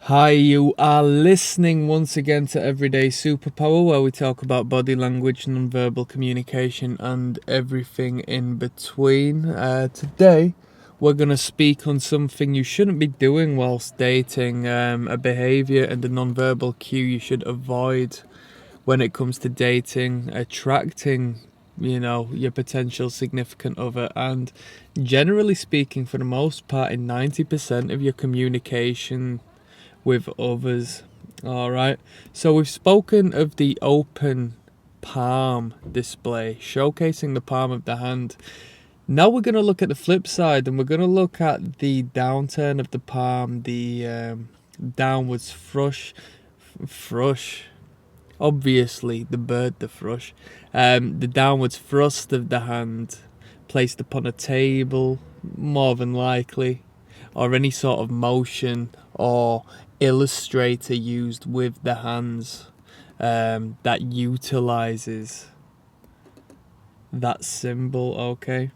Hi, you are listening once again to Everyday Superpower, where we talk about body language, non-verbal communication, and everything in between. Today, we're going to speak on something you shouldn't be doing whilst dating, a behaviour and a non-verbal cue you should avoid when it comes to dating, attracting, your potential significant other, and generally speaking, for the most part, in 90% of your communication with others. All right. So we've spoken of the open palm display, showcasing the palm of the hand. Now we're going to look at the flip side, and we're going to look at the downturn of the palm, the downwards thrush. Obviously, the bird, the thrush. The downwards thrust of the hand, placed upon a table, more than likely, or any sort of motion or illustrator used with the hands that utilizes that symbol. Okay,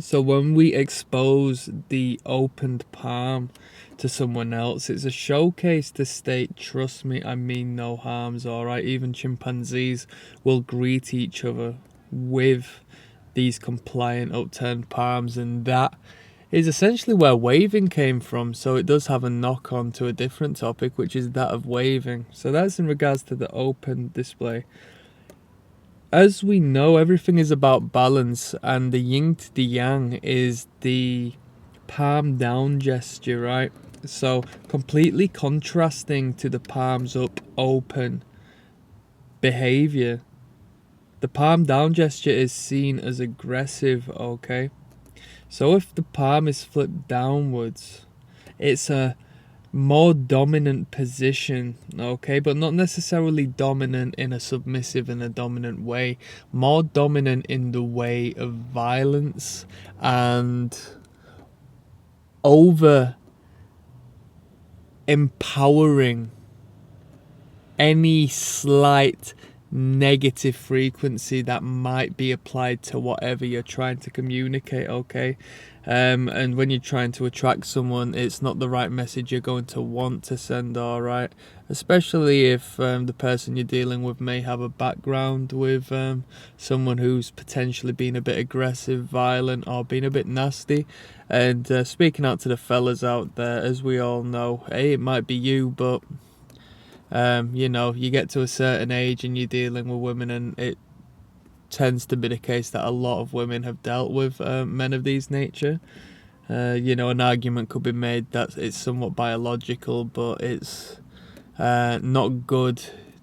so when we expose the opened palm to someone else, it's a showcase to state, trust me, I mean no harms. All right, even chimpanzees will greet each other with these compliant upturned palms, and that is essentially where waving came from. So it does have a knock on to a different topic, which is that of waving. So that's in regards to the open display. As we know, everything is about balance, and the yin to the yang is the palm down gesture, right? So completely contrasting to the palms up open behavior. The palm down gesture is seen as aggressive, okay? So if the palm is flipped downwards, it's a more dominant position, okay? But not necessarily dominant in a submissive and a dominant way. More dominant in the way of violence and over empowering any slight negative frequency that might be applied to whatever you're trying to communicate, okay? And when you're trying to attract someone, it's not the right message you're going to want to send, all right? Especially if the person you're dealing with may have a background with someone who's potentially been a bit aggressive, violent, or been a bit nasty. And speaking out to the fellas out there, as we all know, hey, it might be you, but you get to a certain age and you're dealing with women, and it tends to be the case that a lot of women have dealt with men of these nature. An argument could be made that it's somewhat biological, but it's not good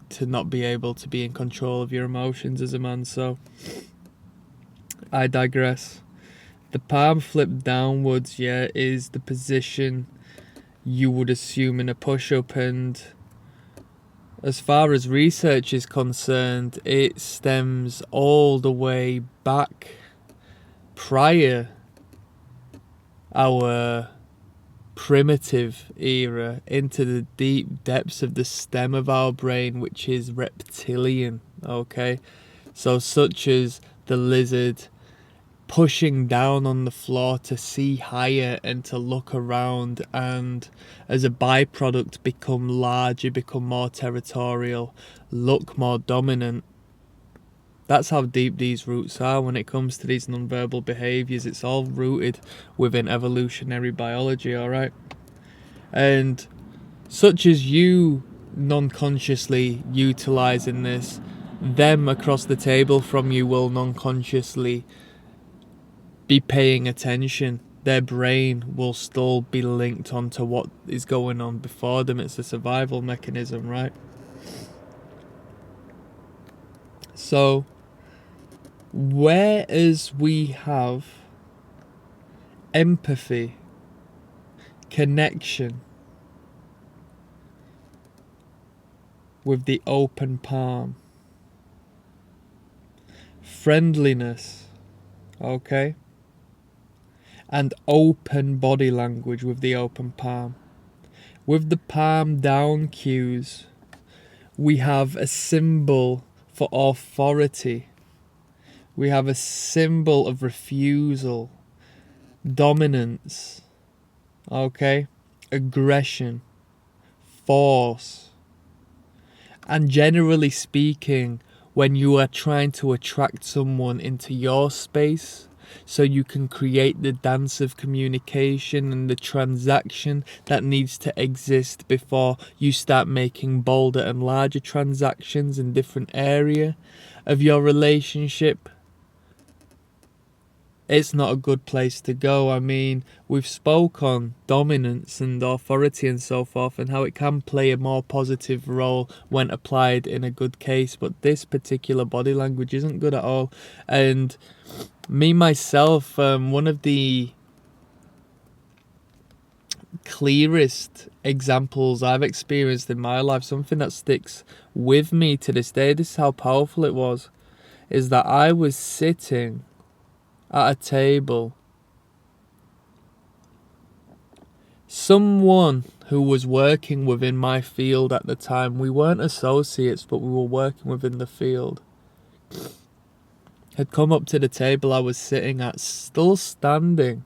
to not be able to be in control of your emotions as a man. So I digress. The palm flipped downwards, is the position you would assume in a push-up, and as far as research is concerned, it stems all the way back prior our primitive era into the deep depths of the stem of our brain, which is reptilian, okay? So such as the lizard pushing down on the floor to see higher and to look around, and as a byproduct become larger, become more territorial, look more dominant. That's how deep these roots are when it comes to these nonverbal behaviors. It's all rooted within evolutionary biology, all right? And such as you non-consciously utilizing this, them across the table from you will non-consciously be paying attention. Their brain will still be linked onto what is going on before them. It's a survival mechanism, right? So, whereas we have empathy, connection with the open palm, friendliness, okay? And open body language with the open palm. With the palm down cues, we have a symbol for authority. We have a symbol of refusal, dominance, okay? aggression, force. And generally speaking, when you are trying to attract someone into your space, so you can create the dance of communication and the transaction that needs to exist before you start making bolder and larger transactions in different area of your relationship, it's not a good place to go. I mean, we've spoke on dominance and authority and so forth, and how it can play a more positive role when applied in a good case, but this particular body language isn't good at all. And me myself, one of the clearest examples I've experienced in my life, something that sticks with me to this day, this is how powerful it was, is that I was sitting at a table. Someone who was working within my field at the time, we weren't associates, but we were working within the field, had come up to the table I was sitting at, still standing,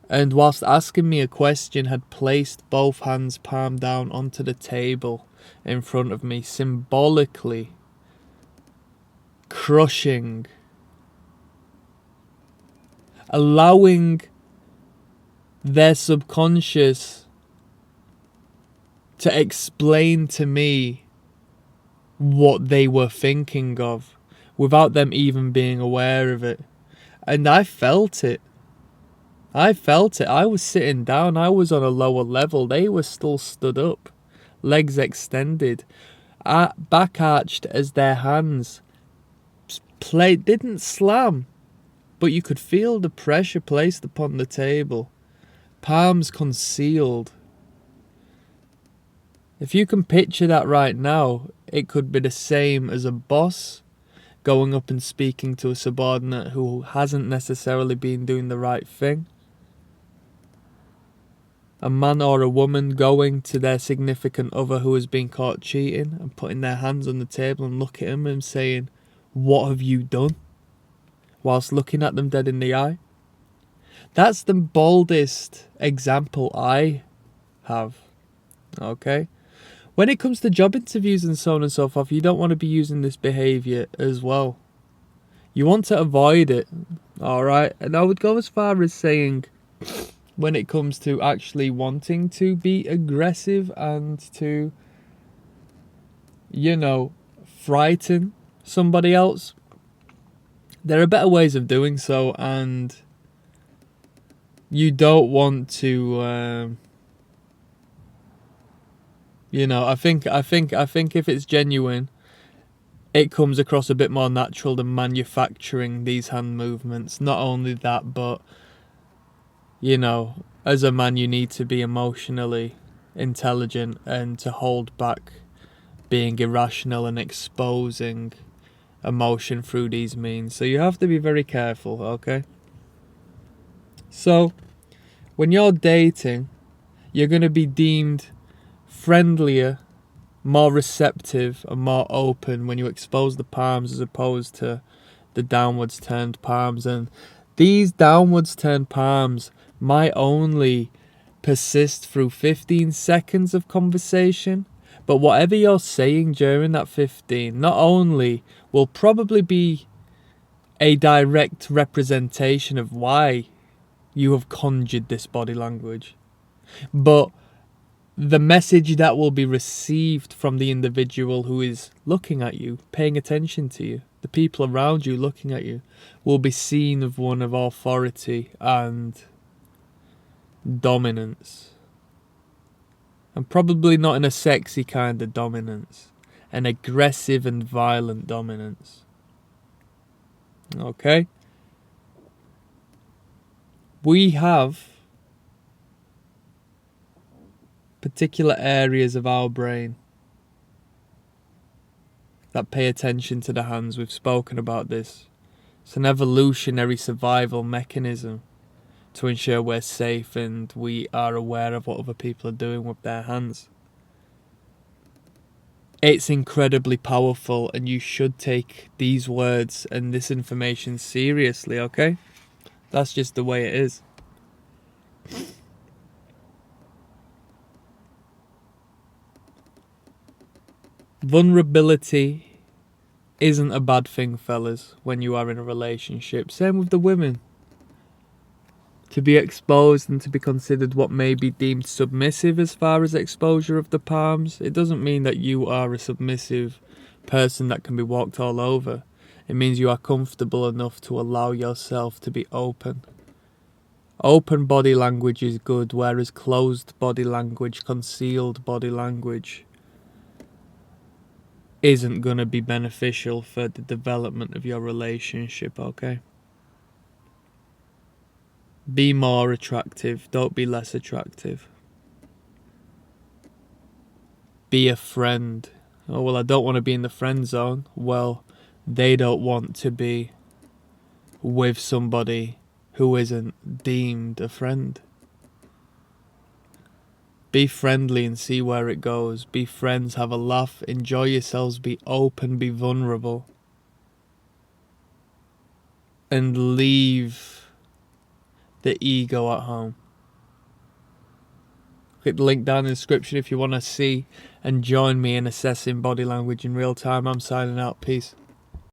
and whilst asking me a question, had placed both hands palm down onto the table in front of me, symbolically crushing, allowing their subconscious to explain to me what they were thinking of without them even being aware of it. And I felt it. I was sitting down. I was on a lower level. They were still stood up, legs extended, back arched as their hands didn't slam, but you could feel the pressure placed upon the table, palms concealed. If you can picture that right now, it could be the same as a boss going up and speaking to a subordinate who hasn't necessarily been doing the right thing. A man or a woman going to their significant other who has been caught cheating and putting their hands on the table and look at him and saying, "What have you done?" whilst looking at them dead in the eye. That's the boldest example I have. Okay? When it comes to job interviews and so on and so forth, you don't want to be using this behaviour as well. You want to avoid it. Alright? And I would go as far as saying, when it comes to actually wanting to be aggressive and to, frighten somebody else, there are better ways of doing so, and you don't want to, I think if it's genuine, it comes across a bit more natural than manufacturing these hand movements. Not only that, but, as a man, you need to be emotionally intelligent and to hold back being irrational and exposing emotion through these means. So you have to be very careful, okay? So, when you're dating, you're going to be deemed friendlier, more receptive, and more open when you expose the palms as opposed to the downwards turned palms. And these downwards turned palms might only persist through 15 seconds of conversation, but whatever you're saying during that 15 not only will probably be a direct representation of why you have conjured this body language, but the message that will be received from the individual who is looking at you, paying attention to you, the people around you looking at you, will be seen of one of authority and dominance. And probably not in a sexy kind of dominance, an aggressive and violent dominance. Okay? We have particular areas of our brain that pay attention to the hands. We've spoken about this. It's an evolutionary survival mechanism to ensure we're safe and we are aware of what other people are doing with their hands. It's incredibly powerful, and you should take these words and this information seriously, okay? That's just the way it is. Vulnerability isn't a bad thing, fellas, when you are in a relationship. Same with the women. To be exposed and to be considered what may be deemed submissive as far as exposure of the palms, it doesn't mean that you are a submissive person that can be walked all over. It means you are comfortable enough to allow yourself to be open. Open body language is good, whereas closed body language, concealed body language, isn't going to be beneficial for the development of your relationship, okay? Be more attractive, don't be less attractive. Be a friend. Oh, well, I don't want to be in the friend zone. Well, they don't want to be with somebody who isn't deemed a friend. Be friendly and see where it goes. Be friends, have a laugh, enjoy yourselves, be open, be vulnerable. And leave the ego at home. Click the link down in the description if you want to see and join me in assessing body language in real time. I'm signing out. Peace.